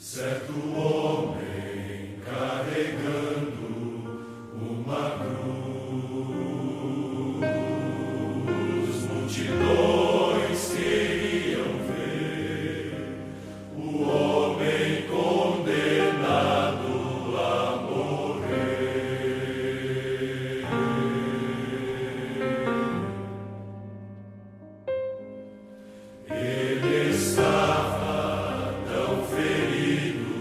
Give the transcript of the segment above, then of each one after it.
Certo homem carregando uma cruz, multidões queriam ver o homem condenado a morrer. Ele estava tão ferido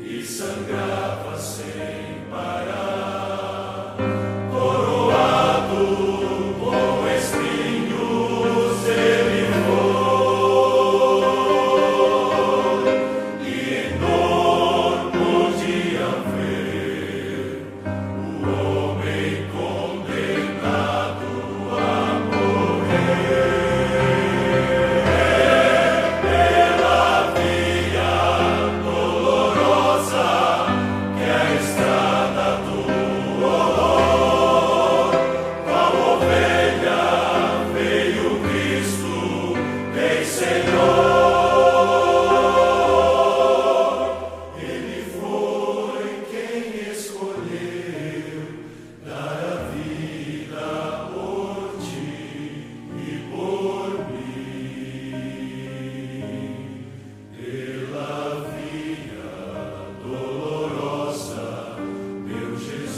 e sangrava sem parar, coroado com espinhos ele foi, e em dor podiam ver o homem condenado a morrer. Pela via dolorosa que é a estrada do horror, qual ovelha veio Cristo, Rei Senhor. Ele foi quem escolheu dar a vida por ti e por mim. Pela via dolorosa, meu Jesus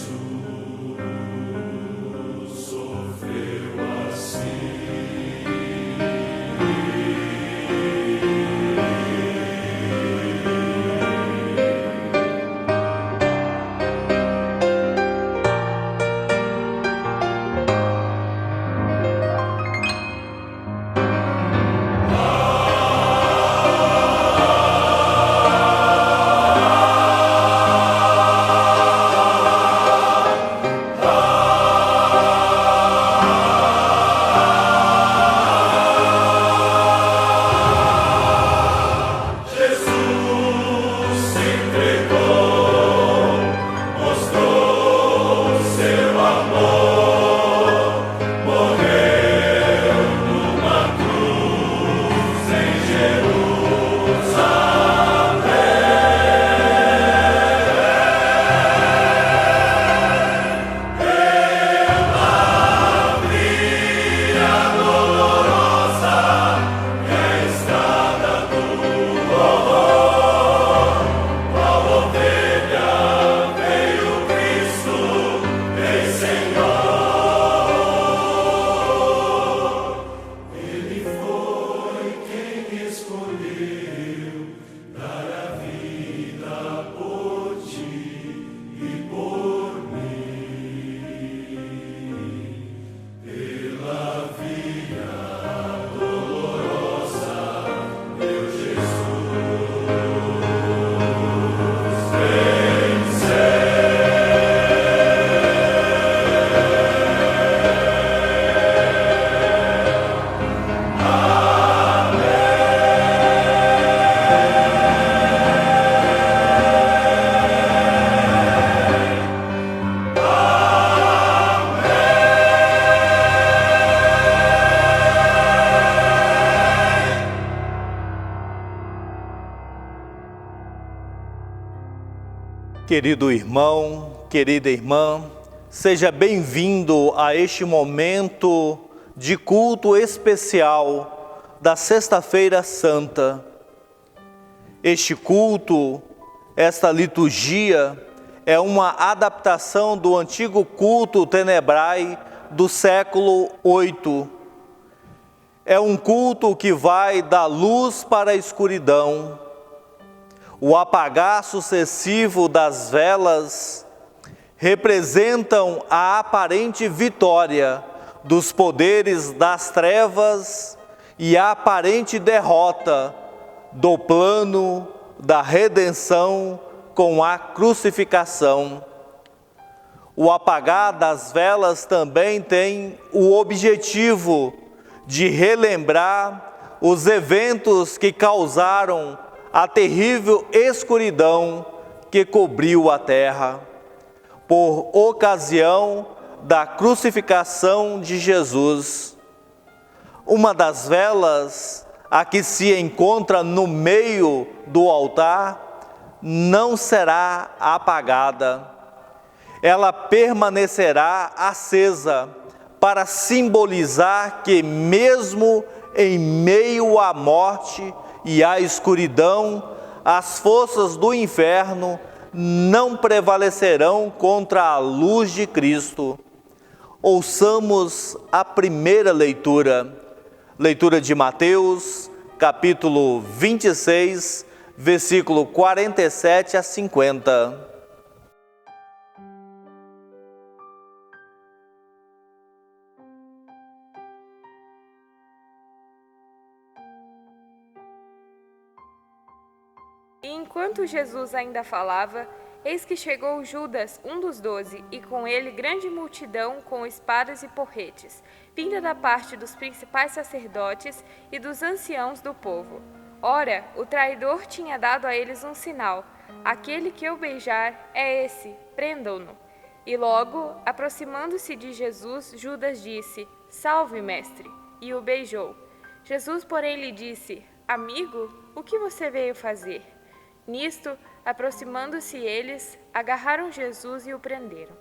sofreu assim. Jesus se entregou, mostrou seu amor, morreu numa cruz em Jerusalém. Pela via dolorosa que é a estrada do horror, qual ovelha veio Cristo, Rei Senhor. Ele foi quem escolheu dar a vida por ti e por mim. Pela via dolorosa, meu Jesus venceu. Querido irmão, querida irmã, seja bem-vindo a este momento de culto especial da Sexta-feira Santa. Este culto, esta liturgia, é uma adaptação do antigo culto tenebrae do século VIII. É um culto que vai da luz para a escuridão. O apagar sucessivo das velas representam a aparente vitória dos poderes das trevas e a aparente derrota do plano da redenção com a crucificação. O apagar das velas também tem o objetivo de relembrar os eventos que causaram a terrível escuridão que cobriu a terra, por ocasião da crucificação de Jesus. Uma das velas, a que se encontra no meio do altar, não será apagada. Ela permanecerá acesa para simbolizar que mesmo em meio à morte e à escuridão, as forças do inferno não prevalecerão contra a luz de Cristo. Ouçamos a primeira leitura. Leitura de Mateus, capítulo 26, versículo 47 a 50. E enquanto Jesus ainda falava, eis que chegou Judas, um dos 12, e com ele grande multidão com espadas e porretes, vinda da parte dos principais sacerdotes e dos anciãos do povo. Ora, o traidor tinha dado a eles um sinal: aquele que eu beijar é esse, prendam-no. E logo, aproximando-se de Jesus, Judas disse: Salve, mestre! E o beijou. Jesus, porém, lhe disse: Amigo, o que você veio fazer? Nisto, aproximando-se eles, agarraram Jesus e o prenderam.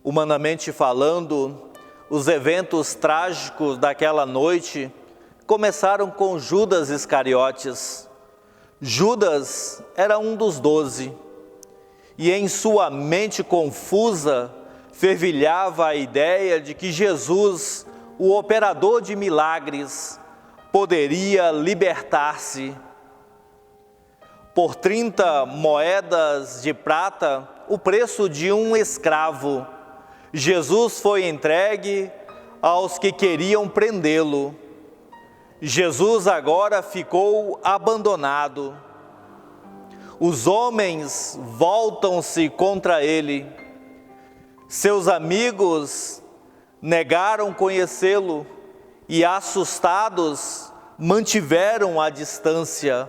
Humanamente falando, os eventos trágicos daquela noite começaram com Judas Iscariotes. Judas era um dos 12, e em sua mente confusa fervilhava a ideia de que Jesus, o operador de milagres, poderia libertar-se. Por 30 moedas de prata, o preço de um escravo, Jesus foi entregue aos que queriam prendê-lo. Jesus agora ficou abandonado. Os homens voltam-se contra ele. Seus amigos negaram conhecê-lo e, assustados, mantiveram a distância.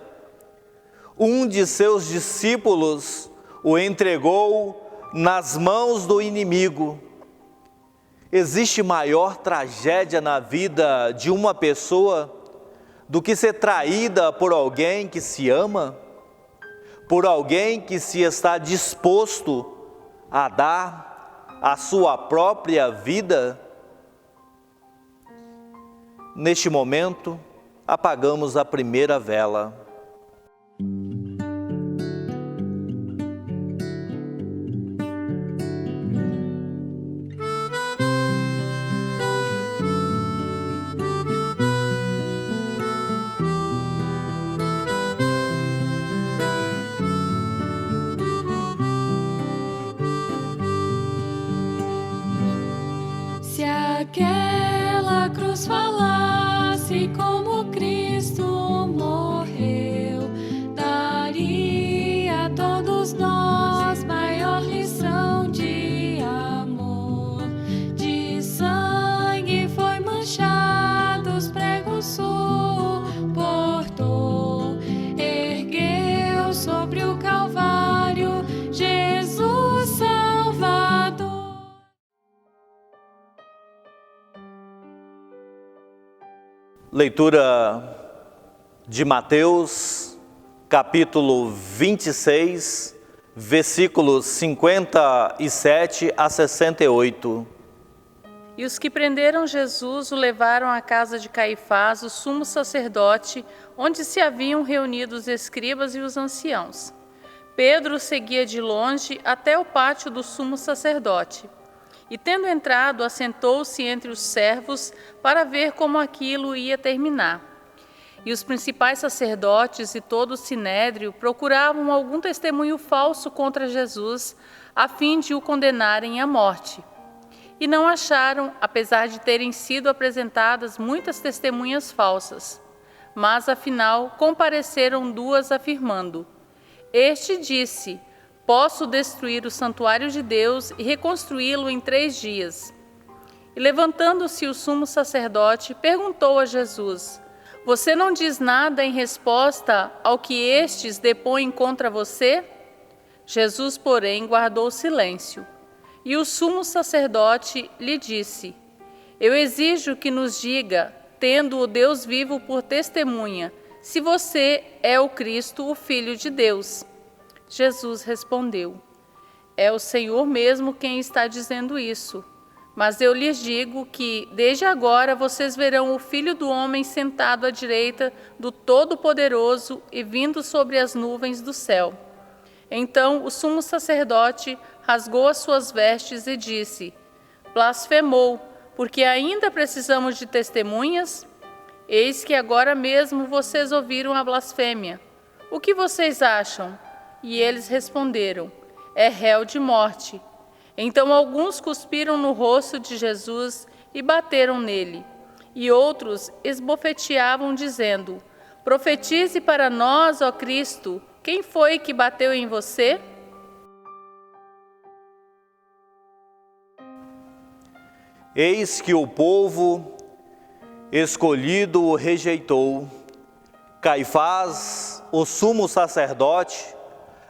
Um de seus discípulos o entregou nas mãos do inimigo. Existe maior tragédia na vida de uma pessoa do que ser traída por alguém que se ama, por alguém que se está disposto a dar a sua própria vida? Neste momento, apagamos a primeira vela. Se aquela cruz falasse como Cristo morreu, daria a todos nós maior lição de amor. De sangue foi manchado, os pregos suportou, ergueu sobre o Calvário Jesus Salvador. Leitura de Mateus, capítulo 26, versículos 57 a 68. E os que prenderam Jesus o levaram à casa de Caifás, o sumo sacerdote, onde se haviam reunido os escribas e os anciãos. Pedro seguia de longe até o pátio do sumo sacerdote. E, tendo entrado, assentou-se entre os servos para ver como aquilo ia terminar. E os principais sacerdotes e todo o sinédrio procuravam algum testemunho falso contra Jesus, a fim de o condenarem à morte. E não acharam, apesar de terem sido apresentadas muitas testemunhas falsas. Mas, afinal, compareceram 2 afirmando: Este disse: Posso destruir o santuário de Deus e reconstruí-lo em 3 dias. E levantando-se o sumo sacerdote, perguntou a Jesus: Você não diz nada em resposta ao que estes depõem contra você? Jesus, porém, guardou silêncio. E o sumo sacerdote lhe disse: Eu exijo que nos diga, tendo o Deus vivo por testemunha, se você é o Cristo, o Filho de Deus. Jesus respondeu: é o Senhor mesmo quem está dizendo isso. Mas eu lhes digo que, desde agora, vocês verão o Filho do Homem sentado à direita do Todo-Poderoso e vindo sobre as nuvens do céu. Então o sumo sacerdote rasgou as suas vestes e disse: blasfemou, porque ainda precisamos de testemunhas? Eis que agora mesmo vocês ouviram a blasfêmia. O que vocês acham? E eles responderam: é réu de morte. Então alguns cuspiram no rosto de Jesus e bateram nele. E outros esbofeteavam, dizendo: profetize para nós, ó Cristo, quem foi que bateu em você? Eis que o povo escolhido o rejeitou. Caifás, o sumo sacerdote,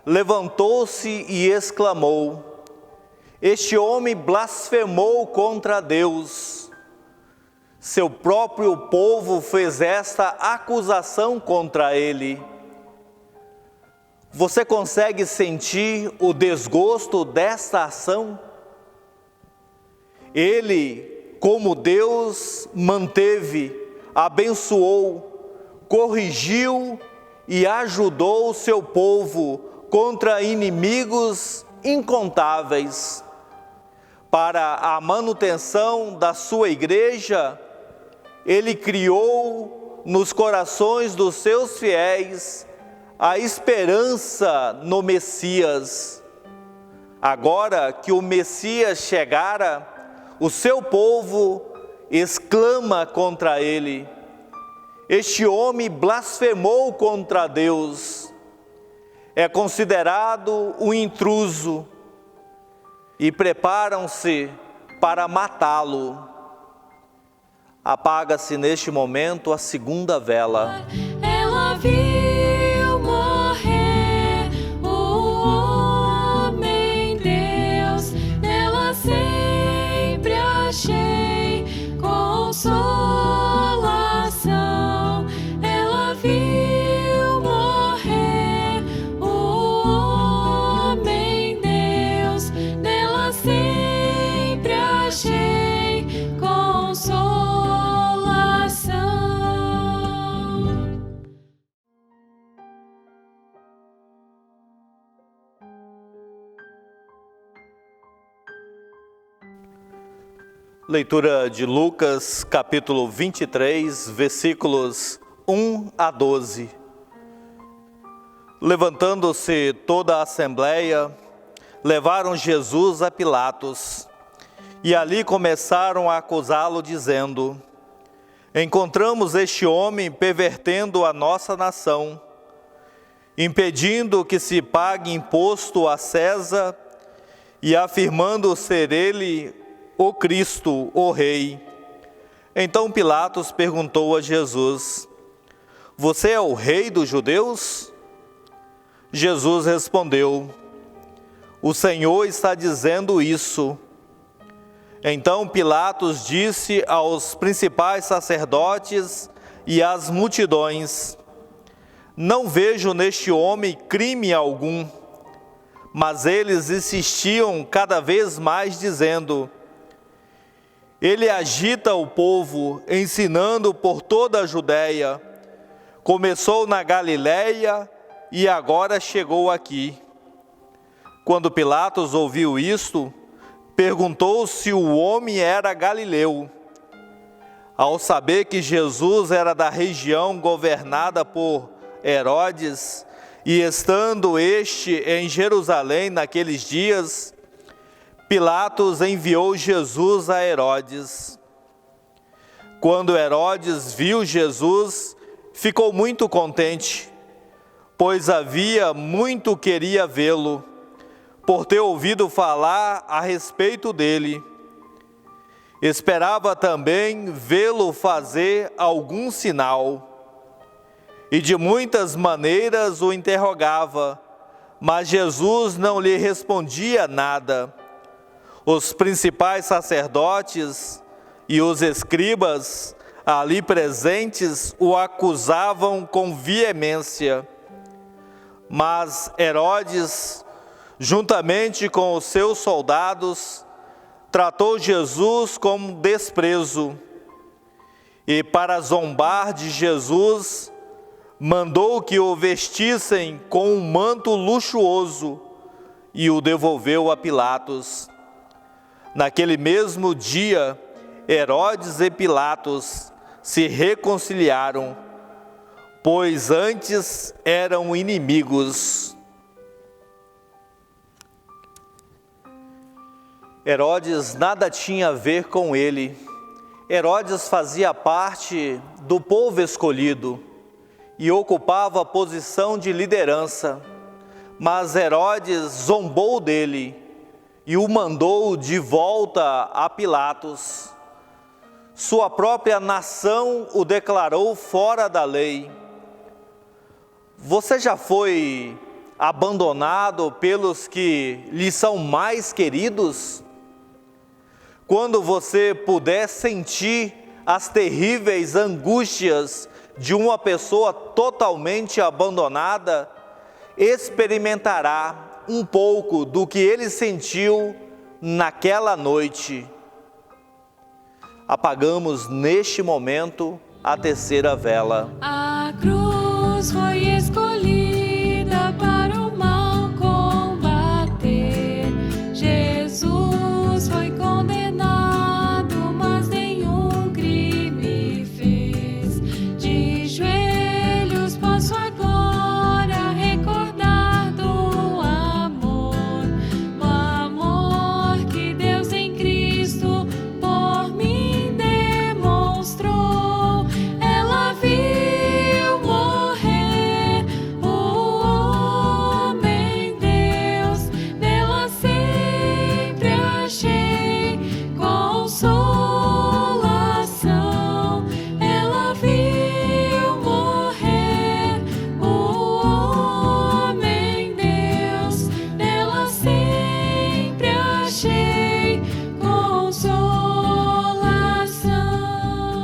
levantou-se e exclamou: este homem blasfemou contra Deus. Seu próprio povo fez esta acusação contra ele. Você consegue sentir o desgosto desta ação? Ele, como Deus, manteve, abençoou, corrigiu e ajudou o seu povo contra inimigos incontáveis. Para a manutenção da sua igreja, ele criou nos corações dos seus fiéis a esperança no Messias. Agora que o Messias chegara, o seu povo exclama contra ele: este homem blasfemou contra Deus. É considerado um intruso e preparam-se para matá-lo. Apaga-se neste momento a segunda vela. Ela viu morrer o homem Deus, nela sempre achei consolação. Ela viu morrer o homem Deus, nela sempre achei consolação. Leitura de Lucas, capítulo 23, versículos 1 a 12. Levantando-se toda a assembleia, levaram Jesus a Pilatos, e ali começaram a acusá-lo, dizendo: encontramos este homem pervertendo a nossa nação, impedindo que se pague imposto a César e afirmando ser ele o Cristo, o Rei. Então Pilatos perguntou a Jesus: você é o rei dos judeus? Jesus respondeu: o Senhor está dizendo isso. Então Pilatos disse aos principais sacerdotes e às multidões: não vejo neste homem crime algum. Mas eles insistiam cada vez mais, dizendo: ele agita o povo, ensinando por toda a Judéia. Começou na Galiléia e agora chegou aqui. Quando Pilatos ouviu isto, perguntou se o homem era galileu. Ao saber que Jesus era da região governada por Herodes, e estando este em Jerusalém naqueles dias, Pilatos enviou Jesus a Herodes. Quando Herodes viu Jesus, ficou muito contente, pois havia muito queria vê-lo, por ter ouvido falar a respeito dele. Esperava também vê-lo fazer algum sinal, e de muitas maneiras o interrogava, mas Jesus não lhe respondia nada. Os principais sacerdotes e os escribas ali presentes o acusavam com veemência. Mas Herodes, juntamente com os seus soldados, tratou Jesus com desprezo e, para zombar de Jesus, mandou que o vestissem com um manto luxuoso e o devolveu a Pilatos. Naquele mesmo dia, Herodes e Pilatos se reconciliaram, pois antes eram inimigos. Herodes nada tinha a ver com ele. Herodes fazia parte do povo escolhido e ocupava a posição de liderança, mas Herodes zombou dele e o mandou de volta a Pilatos. Sua própria nação o declarou fora da lei. Você já foi abandonado pelos que lhe são mais queridos? Quando você puder sentir as terríveis angústias de uma pessoa totalmente abandonada, experimentará um pouco do que ele sentiu naquela noite. Apagamos neste momento a terceira vela. A cruz foi escolhida para o mal combater. Jesus foi condenado, mas nenhum crime fez. De joelhos posso agora recordar do amor, o amor que Deus em Cristo por mim demonstrou. Ela viu morrer o homem Deus, nela sempre achei consolação. Ela viu morrer o homem Deus, nela sempre achei consolação.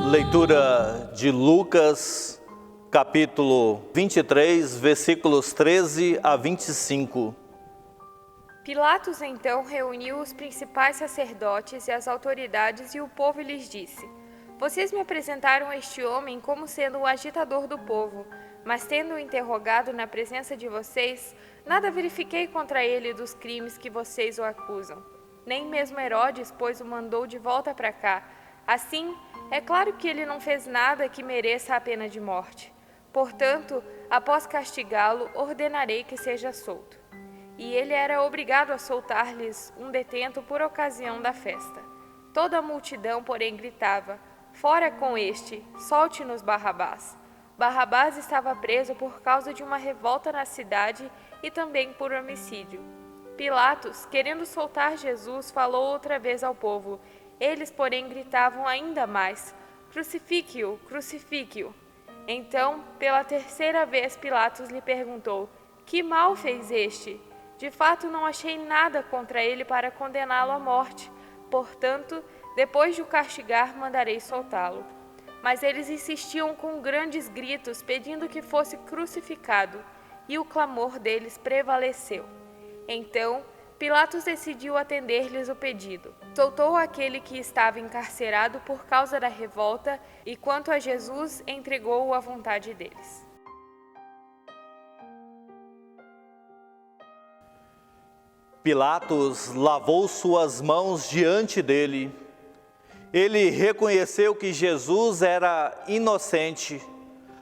Leitura de Lucas, capítulo 23, versículos 13 a 25. Pilatos então reuniu os principais sacerdotes e as autoridades e o povo lhes disse: Vocês me apresentaram este homem como sendo o agitador do povo, mas tendo-o interrogado na presença de vocês, nada verifiquei contra ele dos crimes que vocês o acusam. Nem mesmo Herodes, pois o mandou de volta para cá. Assim, é claro que ele não fez nada que mereça a pena de morte. Portanto, após castigá-lo, ordenarei que seja solto. E ele era obrigado a soltar-lhes um detento por ocasião da festa. Toda a multidão, porém, gritava: Fora com este, solte-nos Barrabás. Barrabás estava preso por causa de uma revolta na cidade e também por homicídio. Pilatos, querendo soltar Jesus, falou outra vez ao povo. Eles, porém, gritavam ainda mais: Crucifique-o, crucifique-o. Então, pela terceira vez, Pilatos lhe perguntou: Que mal fez este? De fato, não achei nada contra ele para condená-lo à morte. Portanto, depois de o castigar, mandarei soltá-lo. Mas eles insistiam com grandes gritos, pedindo que fosse crucificado, e o clamor deles prevaleceu. Então, Pilatos decidiu atender-lhes o pedido. Soltou aquele que estava encarcerado por causa da revolta e, quanto a Jesus, entregou-o à vontade deles. Pilatos lavou suas mãos diante dele. Ele reconheceu que Jesus era inocente,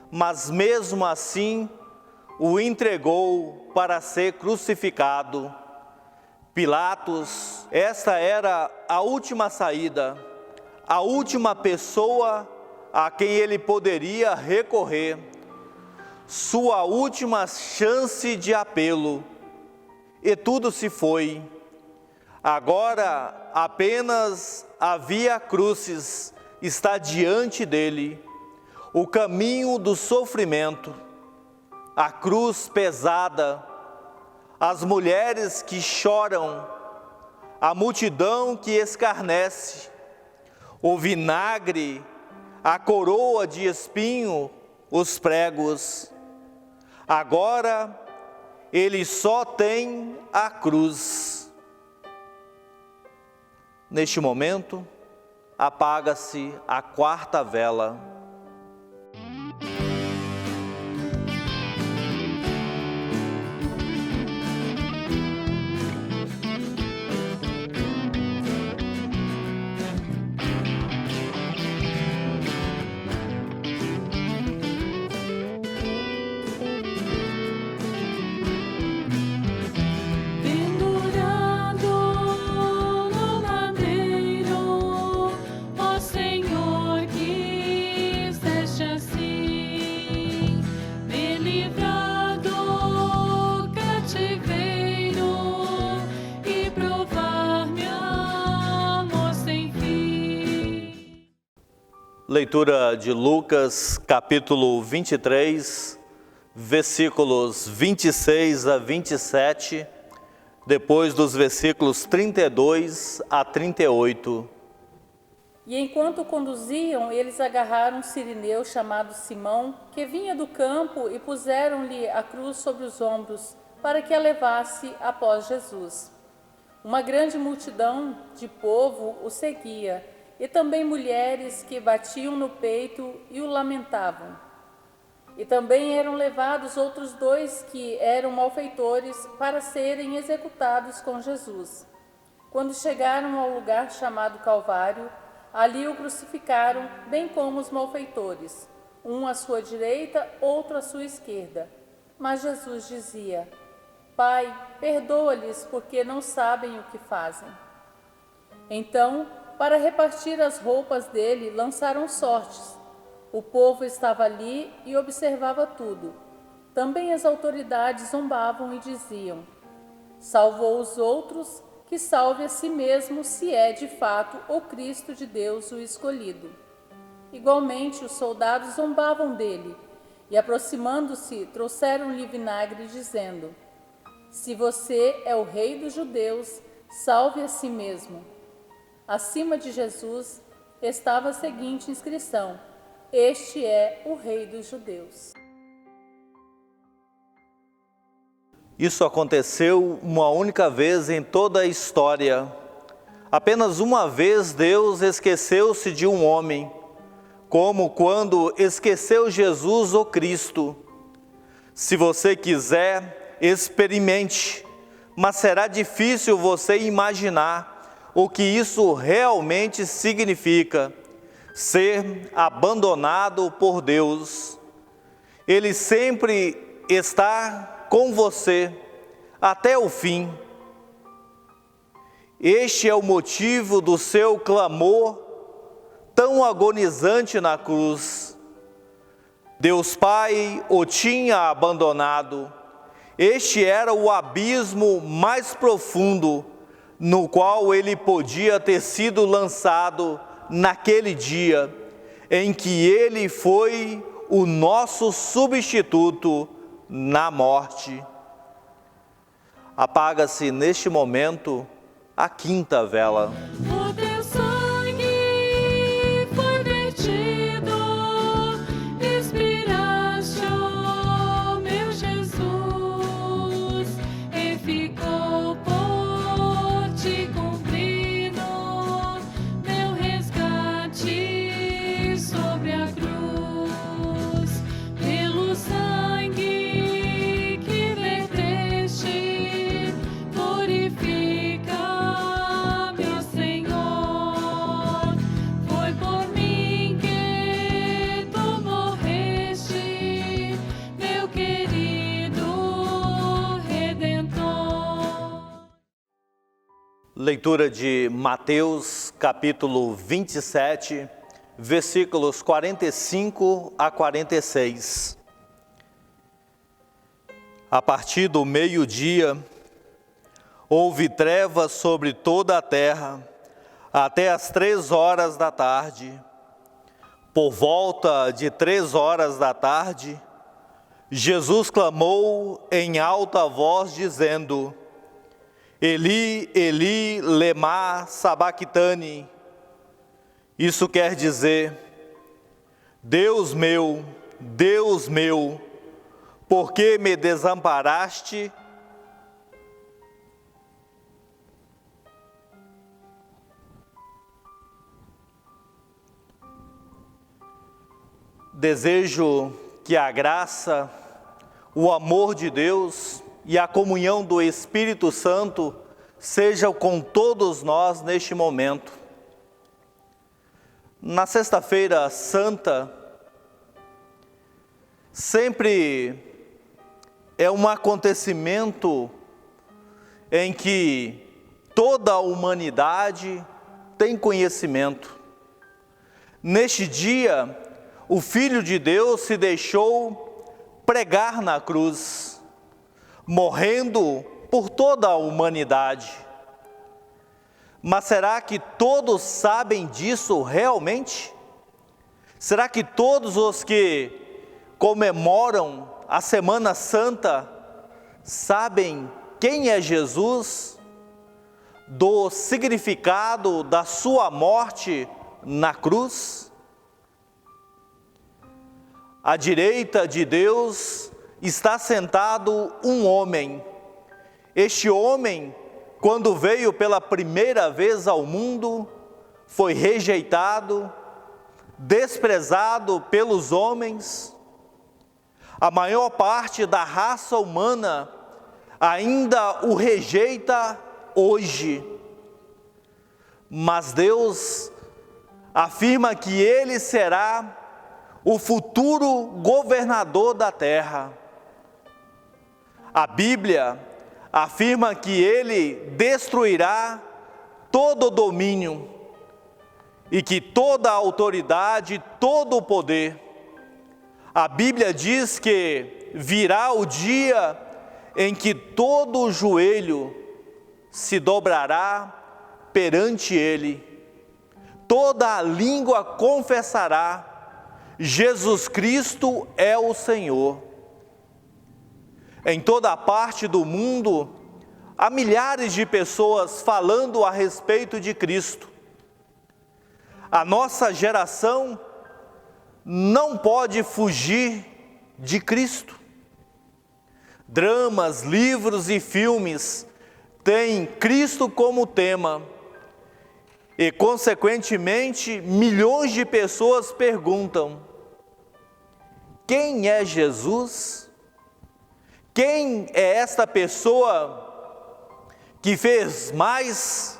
mas mesmo assim o entregou para ser crucificado. Pilatos, esta era a última saída, a última pessoa a quem ele poderia recorrer, sua última chance de apelo. E tudo se foi. Agora apenas a via crucis está diante dele, o caminho do sofrimento, a cruz pesada, as mulheres que choram, a multidão que escarnece, o vinagre, a coroa de espinho, os pregos. Agora ele só tem a cruz. Neste momento, apaga-se a quarta vela. Leitura de Lucas, capítulo 23, versículos 26 a 27, depois dos versículos 32 a 38. E enquanto conduziam, eles agarraram um sirineu chamado Simão, que vinha do campo, e puseram-lhe a cruz sobre os ombros, para que a levasse após Jesus. Uma grande multidão de povo o seguia, e também mulheres que batiam no peito e o lamentavam. E também eram levados outros 2 que eram malfeitores para serem executados com Jesus. Quando chegaram ao lugar chamado Calvário, ali o crucificaram, bem como os malfeitores, um à sua direita, outro à sua esquerda. Mas Jesus dizia: Pai, perdoa-lhes, porque não sabem o que fazem. Então, para repartir as roupas dele, lançaram sortes. O povo estava ali e observava tudo. Também as autoridades zombavam e diziam: Salvou os outros, que salve a si mesmo, se é de fato o Cristo de Deus, o escolhido. Igualmente, os soldados zombavam dele e, aproximando-se, trouxeram-lhe vinagre, dizendo: Se você é o rei dos judeus, salve a si mesmo. Acima de Jesus estava a seguinte inscrição: Este é o Rei dos Judeus. Isso aconteceu uma única vez em toda a história. Apenas uma vez Deus esqueceu-se de um homem, como quando esqueceu Jesus, o Cristo. Se você quiser, experimente, mas será difícil você imaginar o que isso realmente significa: ser abandonado por Deus. Ele sempre está com você até o fim. Este é o motivo do seu clamor tão agonizante na cruz. Deus Pai o tinha abandonado. Este era o abismo mais profundo no qual ele podia ter sido lançado naquele dia em que ele foi o nosso substituto na morte. Apaga-se neste momento a quinta vela. O teu sangue foi vertido, expiraste, ó meu Jesus, e ficou por ti cumprido meu resgate sobre a cruz. Pelo sangue que verteste, purifica-me, ó Senhor. Foi por mim que tu morreste, meu querido Redentor. Leitura de Mateus, capítulo 27, versículos 45 a 46. A partir do meio-dia, houve trevas sobre toda a terra, até as 3 horas da tarde. Por volta de 3 horas da tarde, Jesus clamou em alta voz, dizendo: Eli, Eli, lema sabactani. Isso quer dizer: Deus meu, por que me desamparaste? Desejo que a graça, o amor de Deus e a comunhão do Espírito Santo sejam com todos nós neste momento. Na Sexta-feira Santa, sempre é um acontecimento em que toda a humanidade tem conhecimento. Neste dia, o Filho de Deus se deixou pregar na cruz, morrendo por toda a humanidade. Mas será que todos sabem disso realmente? Será que todos os que comemoram a Semana Santa sabem quem é Jesus, do significado da sua morte na cruz? À direita de Deus está sentado um homem. Este homem, quando veio pela primeira vez ao mundo, foi rejeitado, desprezado pelos homens. A maior parte da raça humana ainda o rejeita hoje. Mas Deus afirma que ele será o futuro governador da terra. A Bíblia afirma que ele destruirá todo o domínio e que toda a autoridade, todo o poder. A Bíblia diz que virá o dia em que todo o joelho se dobrará perante ele, toda a língua confessará: Jesus Cristo é o Senhor. Em toda parte do mundo, há milhares de pessoas falando a respeito de Cristo. A nossa geração não pode fugir de Cristo. Dramas, livros e filmes têm Cristo como tema. E, consequentemente, milhões de pessoas perguntam: quem é Jesus? Quem é esta pessoa que fez mais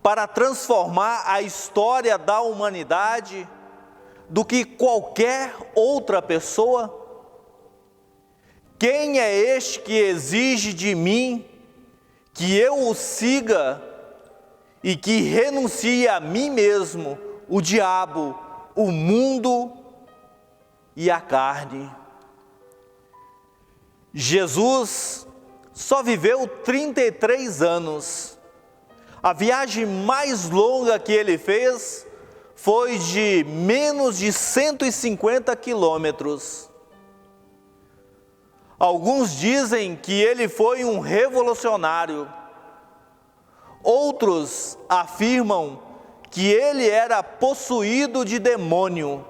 para transformar a história da humanidade do que qualquer outra pessoa? Quem é este que exige de mim que eu o siga e que renuncie a mim mesmo, o diabo, o mundo e a carne? Jesus só viveu 33 anos. A viagem mais longa que ele fez foi de menos de 150 quilômetros. Alguns dizem que ele foi um revolucionário. Outros afirmam que ele era possuído de demônio,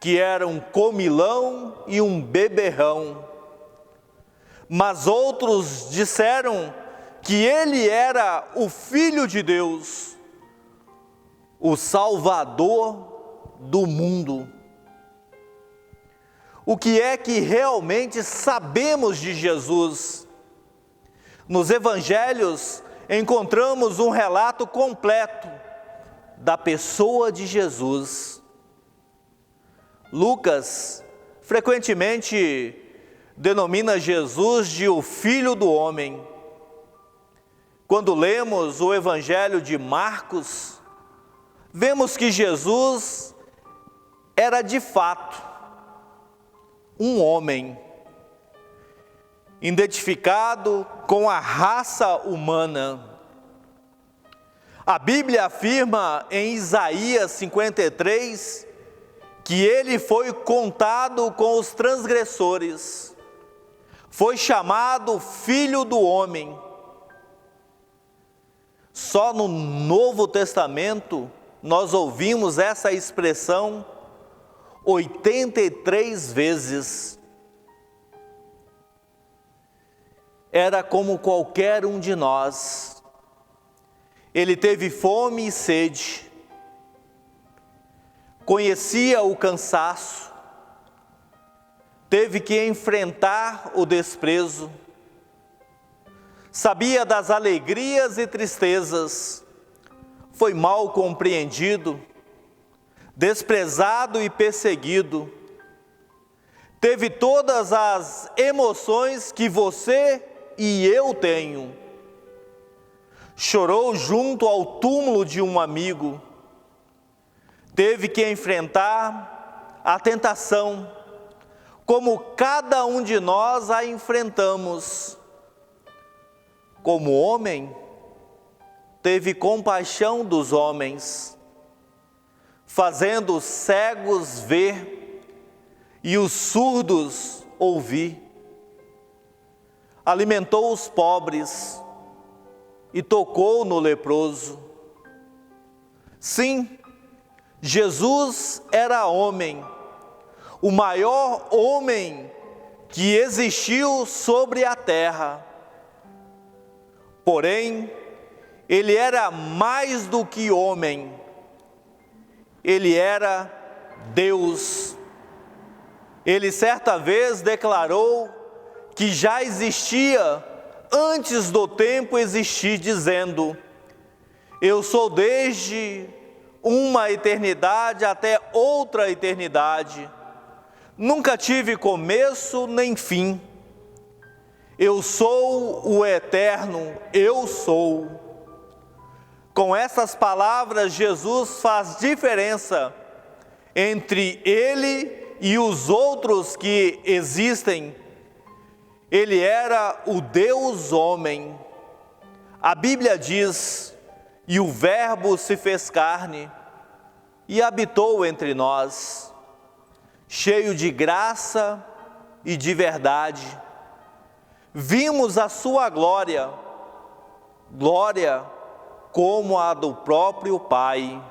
que era um comilão e um beberrão. Mas outros disseram que ele era o Filho de Deus, o Salvador do mundo. O que é que realmente sabemos de Jesus? Nos evangelhos encontramos um relato completo da pessoa de Jesus. Lucas frequentemente denomina Jesus de o Filho do Homem. Quando lemos o Evangelho de Marcos, vemos que Jesus era de fato um homem, identificado com a raça humana. A Bíblia afirma em Isaías 53 que ele foi contado com os transgressores, foi chamado Filho do Homem. Só no Novo Testamento nós ouvimos essa expressão 83 vezes. Era como qualquer um de nós. Ele teve fome e sede, conhecia o cansaço, teve que enfrentar o desprezo, sabia das alegrias e tristezas, foi mal compreendido, desprezado e perseguido, teve todas as emoções que você e eu tenho. Chorou junto ao túmulo de um amigo, teve que enfrentar a tentação, como cada um de nós a enfrentamos. Como homem, teve compaixão dos homens, fazendo os cegos ver e os surdos ouvir. Alimentou os pobres e tocou no leproso. Sim, Jesus era homem, o maior homem que existiu sobre a terra. Porém, ele era mais do que homem, ele era Deus. Ele certa vez declarou que já existia antes do tempo existir, dizendo: eu sou desde uma eternidade até outra eternidade, nunca tive começo nem fim. Eu sou o eterno, eu sou. Com essas palavras, Jesus faz diferença entre ele e os outros que existem. Ele era o Deus homem. A Bíblia diz: e o Verbo se fez carne e habitou entre nós, cheio de graça e de verdade. Vimos a sua glória, glória como a do próprio Pai.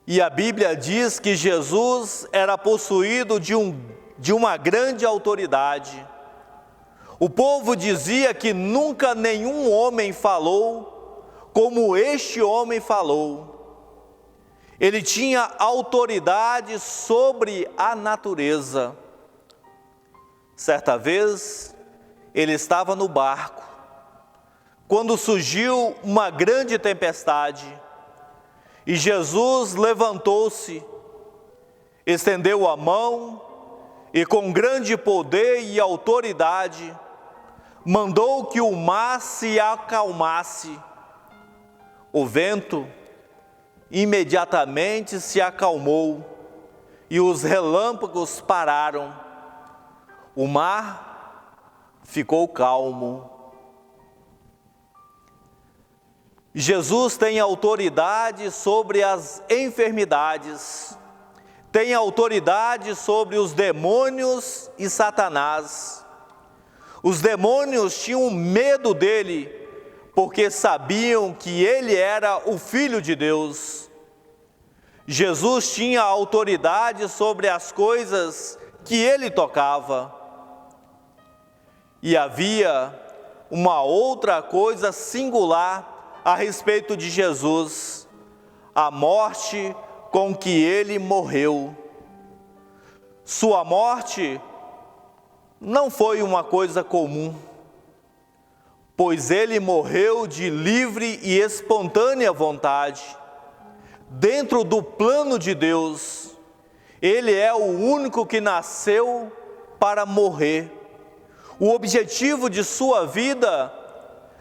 E a Bíblia diz que Jesus era possuído de uma grande autoridade. O povo dizia que nunca nenhum homem falou como este homem falou. Ele tinha autoridade sobre a natureza. Certa vez, ele estava no barco, quando surgiu uma grande tempestade, e Jesus levantou-se, estendeu a mão, e com grande poder e autoridade, mandou que o mar se acalmasse. O vento imediatamente se acalmou, e os relâmpagos pararam. O mar ficou calmo. Jesus tem autoridade sobre as enfermidades, tem autoridade sobre os demônios e Satanás. Os demônios tinham medo dele, porque sabiam que ele era o Filho de Deus. Jesus tinha autoridade sobre as coisas que ele tocava. E havia uma outra coisa singular a respeito de Jesus: a morte com que ele morreu. Sua morte não foi uma coisa comum, pois ele morreu de livre e espontânea vontade, dentro do plano de Deus. Ele é o único que nasceu para morrer. O objetivo de sua vida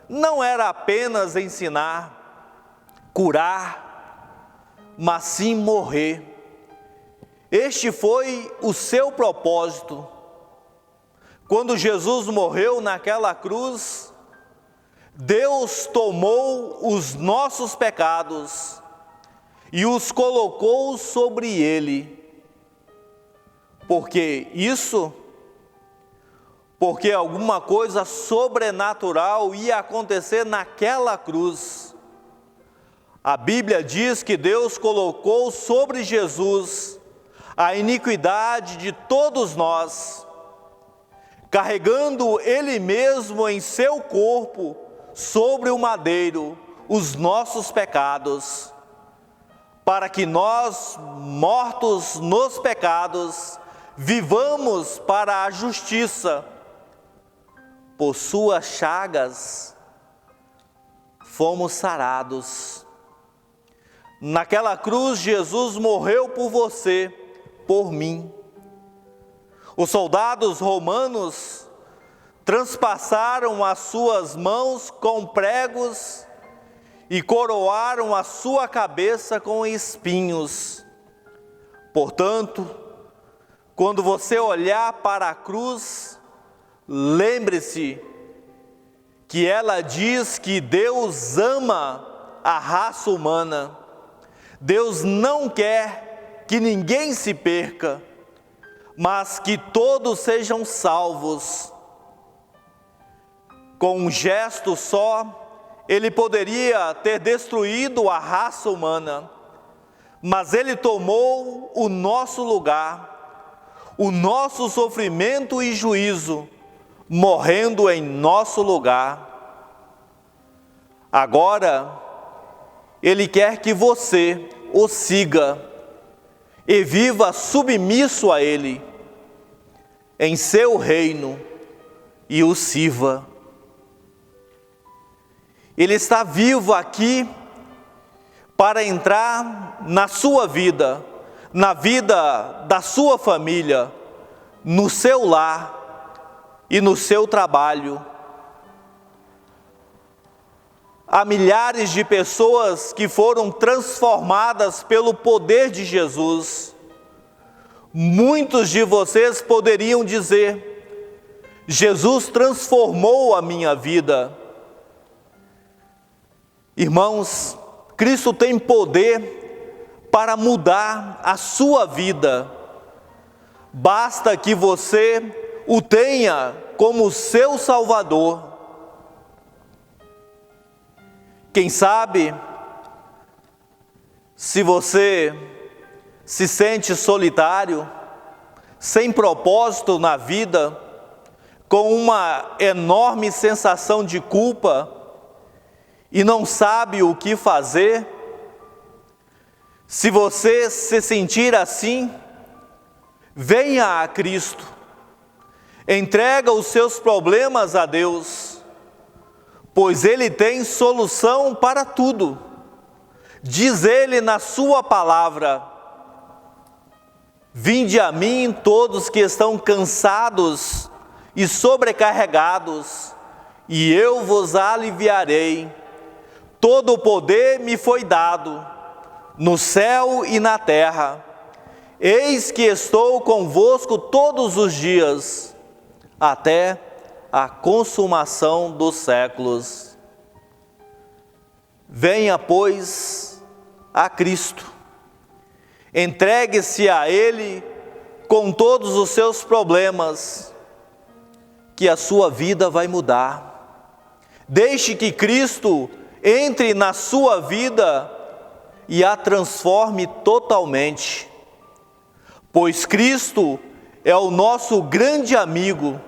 não era apenas ensinar, curar, mas sim morrer. Este foi o seu propósito. Quando Jesus morreu naquela cruz, Deus tomou os nossos pecados e os colocou sobre ele. Porque alguma coisa sobrenatural ia acontecer naquela cruz. A Bíblia diz que Deus colocou sobre Jesus a iniquidade de todos nós, carregando Ele mesmo em seu corpo sobre o madeiro os nossos pecados, para que nós, mortos nos pecados, vivamos para a justiça. Por suas chagas fomos sarados. Naquela cruz, Jesus morreu por você, por mim. Os soldados romanos transpassaram as suas mãos com pregos e coroaram a sua cabeça com espinhos. Portanto, quando você olhar para a cruz, lembre-se que ela diz que Deus ama a raça humana. Deus não quer que ninguém se perca, mas que todos sejam salvos. Com um gesto só, Ele poderia ter destruído a raça humana, mas Ele tomou o nosso lugar, o nosso sofrimento e juízo, morrendo em nosso lugar. Agora, Ele quer que você o siga e viva submisso a Ele, em seu reino, e o sirva. Ele está vivo aqui para entrar na sua vida, na vida da sua família, no seu lar e no seu trabalho. Há milhares de pessoas que foram transformadas pelo poder de Jesus. Muitos de vocês poderiam dizer: Jesus transformou a minha vida. Irmãos, Cristo tem poder para mudar a sua vida. Basta que você o tenha como seu Salvador. Quem sabe, se você se sente solitário, sem propósito na vida, com uma enorme sensação de culpa, e não sabe o que fazer, se você se sentir assim, venha a Cristo, entrega os seus problemas a Deus, pois Ele tem solução para tudo. Diz Ele na sua palavra: vinde a mim todos que estão cansados e sobrecarregados, e eu vos aliviarei. Todo o poder me foi dado, no céu e na terra. Eis que estou convosco todos os dias, até a consumação dos séculos. Venha, pois, a Cristo. Entregue-se a Ele com todos os seus problemas, que a sua vida vai mudar. Deixe que Cristo entre na sua vida e a transforme totalmente, pois Cristo é o nosso grande amigo.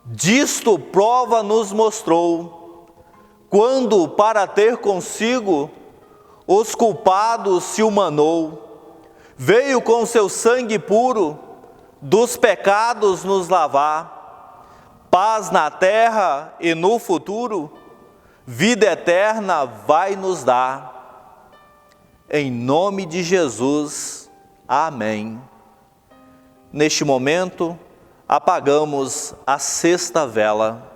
Disto prova nos mostrou, quando para ter consigo os culpados se humanou, veio com seu sangue puro dos pecados nos lavar, paz na terra e no futuro, vida eterna vai nos dar. Em nome de Jesus, amém. Neste momento, apagamos a sexta vela.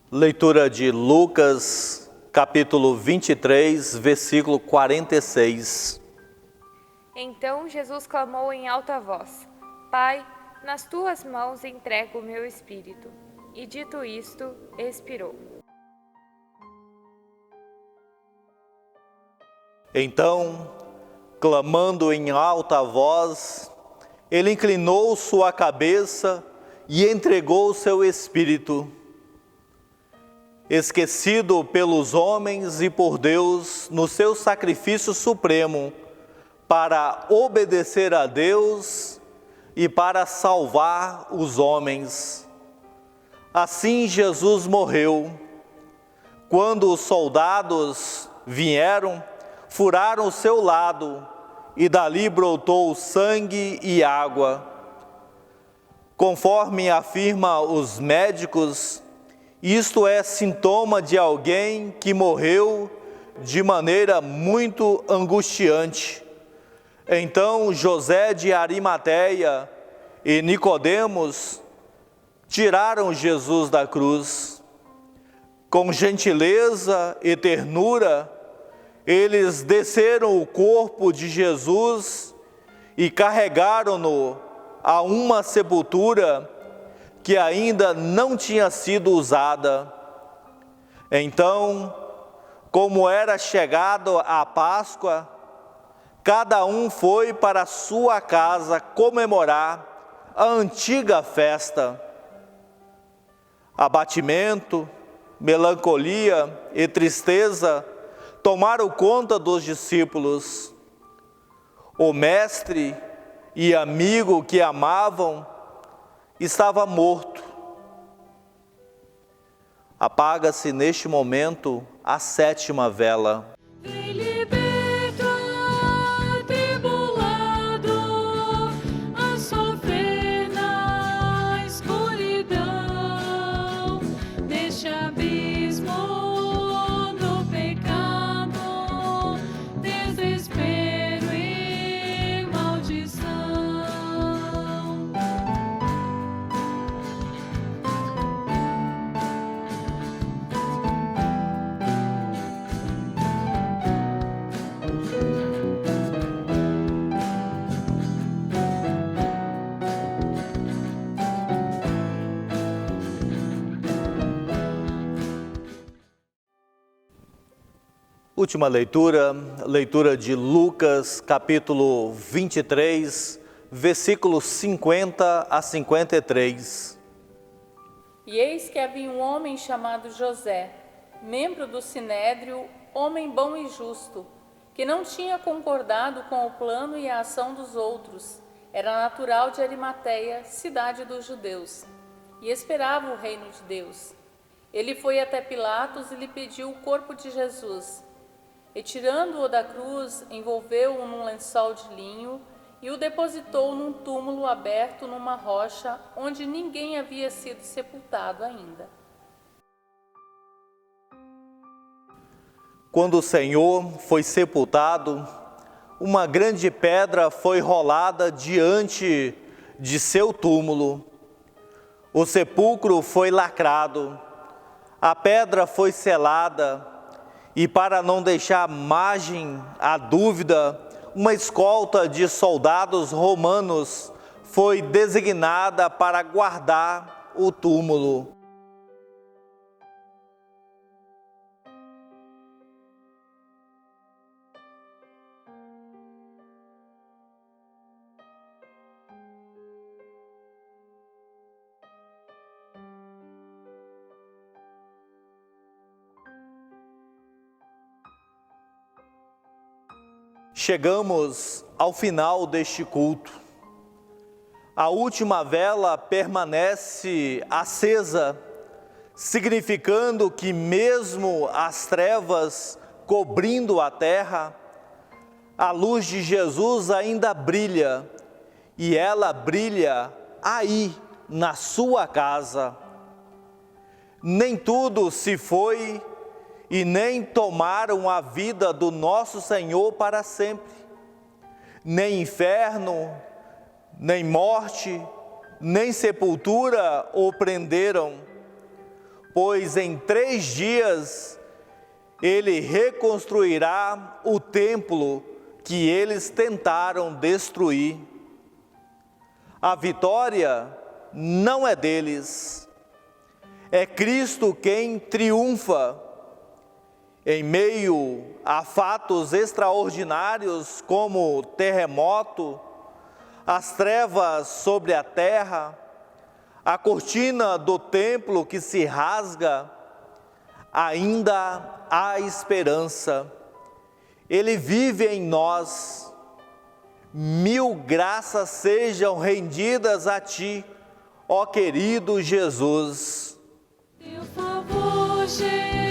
Leitura de Lucas, capítulo 23, versículo 46. Então Jesus clamou em alta voz: Pai, nas tuas mãos entrego o meu espírito. E dito isto, expirou. Então, clamando em alta voz, ele inclinou sua cabeça e entregou seu espírito. Esquecido pelos homens e por Deus no seu sacrifício supremo, para obedecer a Deus e para salvar os homens. Assim Jesus morreu. Quando os soldados vieram, furaram o seu lado, e dali brotou sangue e água. Conforme afirma os médicos, isto é sintoma de alguém que morreu de maneira muito angustiante. Então José de Arimateia e Nicodemos tiraram Jesus da cruz. Com gentileza e ternura, eles desceram o corpo de Jesus e carregaram-no a uma sepultura que ainda não tinha sido usada. Então, como era chegado a Páscoa, cada um foi para sua casa comemorar a antiga festa. Abatimento, melancolia e tristeza tomaram conta dos discípulos. O mestre e amigo que amavam estava morto. Apaga-se neste momento a 7ª vela. Vem liberto, atribulado, a sofrer na escuridão, neste abismo do pecado, desespero e maldição. Última leitura, leitura de Lucas, capítulo 23, versículos 50 a 53. E eis que havia um homem chamado José, membro do Sinédrio, homem bom e justo, que não tinha concordado com o plano e a ação dos outros. Era natural de Arimateia, cidade dos judeus, e esperava o reino de Deus. Ele foi até Pilatos e lhe pediu o corpo de Jesus. E tirando-o da cruz, envolveu-o num lençol de linho e o depositou num túmulo aberto numa rocha, onde ninguém havia sido sepultado ainda. Quando o Senhor foi sepultado, uma grande pedra foi rolada diante de seu túmulo. O sepulcro foi lacrado, a pedra foi selada, e para não deixar margem à dúvida, uma escolta de soldados romanos foi designada para guardar o túmulo. Chegamos ao final deste culto. A última vela permanece acesa, significando que mesmo as trevas cobrindo a terra, a luz de Jesus ainda brilha, e ela brilha aí, na sua casa. Nem tudo se foi e nem tomaram a vida do nosso Senhor para sempre. Nem inferno, nem morte, nem sepultura o prenderam, pois em 3 dias ele reconstruirá o templo que eles tentaram destruir. A vitória não é deles, é Cristo quem triunfa. Em meio a fatos extraordinários como terremoto, as trevas sobre a terra, a cortina do templo que se rasga, ainda há esperança. Ele vive em nós. 1000 graças sejam rendidas a ti, ó querido Jesus. Teu favor, Jesus.